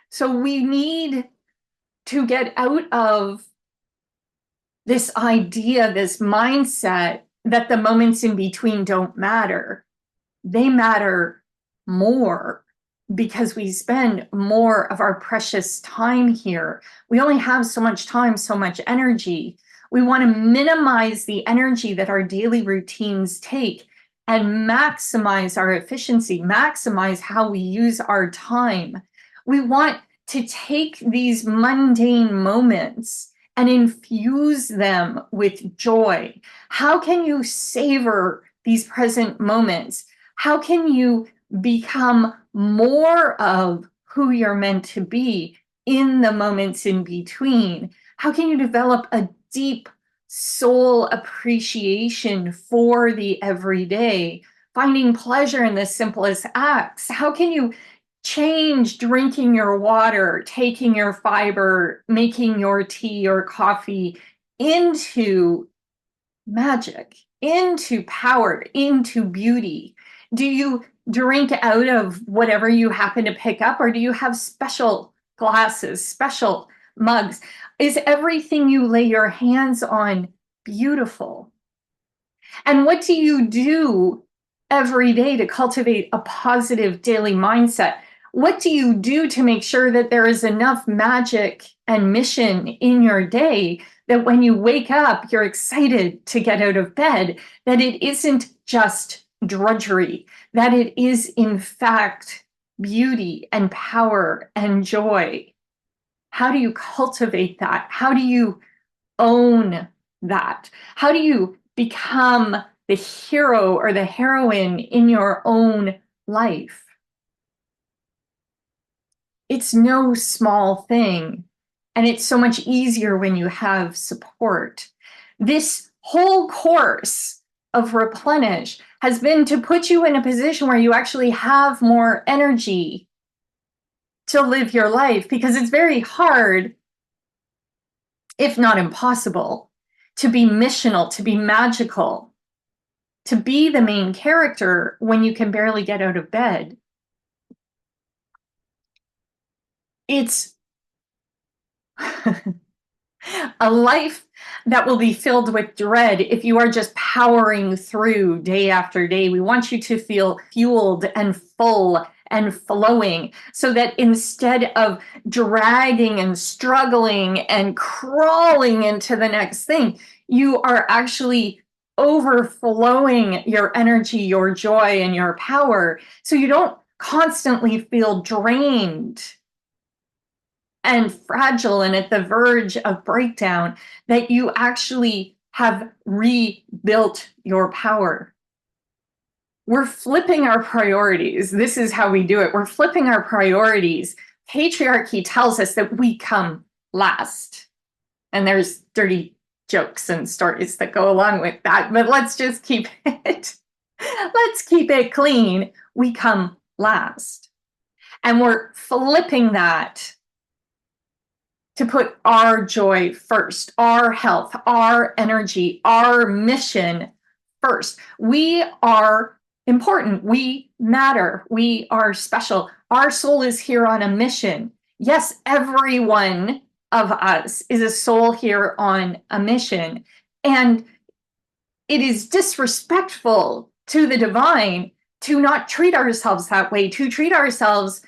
So we need to get out of this idea, this mindset that the moments in between don't matter. They matter more because we spend more of our precious time here. We only have so much time, so much energy. We want to minimize the energy that our daily routines take and maximize our efficiency, maximize how we use our time. We want to take these mundane moments and infuse them with joy. How can you savor these present moments? How can you become more of who you're meant to be in the moments in between? How can you develop a deep soul appreciation for the everyday, finding pleasure in the simplest acts? How can you change drinking your water, taking your fiber, making your tea or coffee into magic, into power, into beauty? Do you drink out of whatever you happen to pick up, or do you have special glasses, special mugs? Is everything you lay your hands on beautiful? And what do you do every day to cultivate a positive daily mindset? What do you do to make sure that there is enough magic and mission in your day that when you wake up, you're excited to get out of bed, that it isn't just drudgery, that it is in fact beauty and power and joy? How do you cultivate that? How do you own that? How do you become the hero or the heroine in your own life? It's no small thing, and it's so much easier when you have support. This whole course of Replenish has been to put you in a position where you actually have more energy to live your life, because it's very hard, if not impossible, to be missional, to be magical, to be the main character when you can barely get out of bed. It's a life that will be filled with dread if you are just powering through day after day. We want you to feel fueled and full and flowing, so that instead of dragging and struggling and crawling into the next thing, you are actually overflowing your energy, your joy, and your power, so you don't constantly feel drained and fragile and at the verge of breakdown, that you actually have rebuilt your power. We're flipping our priorities. This is how we do it. We're flipping our priorities. Patriarchy tells us that we come last. And there's dirty jokes and stories that go along with that, but let's just keep it clean. We come last. And we're flipping that to put our joy first, our health, our energy, our mission first. We are important. We matter. We are special. Our soul is here on a mission. Yes, every one of us is a soul here on a mission. And it is disrespectful to the divine to not treat ourselves that way, to treat ourselves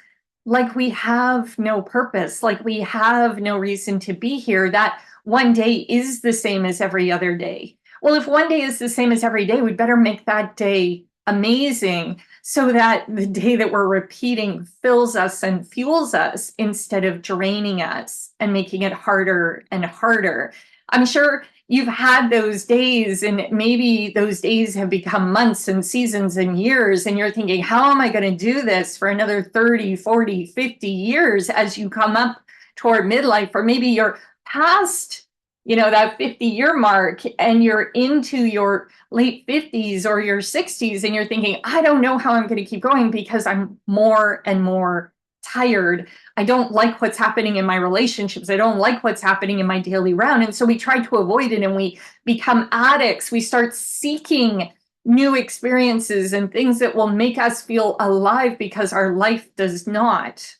like we have no purpose, like we have no reason to be here, that one day is the same as every other day. Well, if one day is the same as every day, we'd better make that day amazing, so that the day that we're repeating fills us and fuels us instead of draining us and making it harder and harder. I'm sure you've had those days, and maybe those days have become months and seasons and years, and you're thinking, how am I going to do this for another 30, 40, 50 years as you come up toward midlife? Or maybe you're past, that 50-year mark, and you're into your late 50s or your 60s, and you're thinking, I don't know how I'm going to keep going because I'm more and more tired. I don't like what's happening in my relationships. I don't like what's happening in my daily round. And so we try to avoid it, and we become addicts. We start seeking new experiences and things that will make us feel alive because our life does not.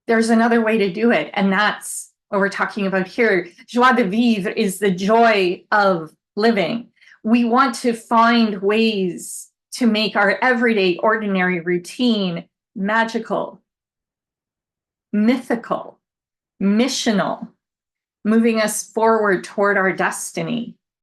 there's another way to do it. And that's what we're talking about here. Joie de vivre is the joy of living. We want to find ways to make our everyday, ordinary routine magical, mythical, missional, moving us forward toward our destiny.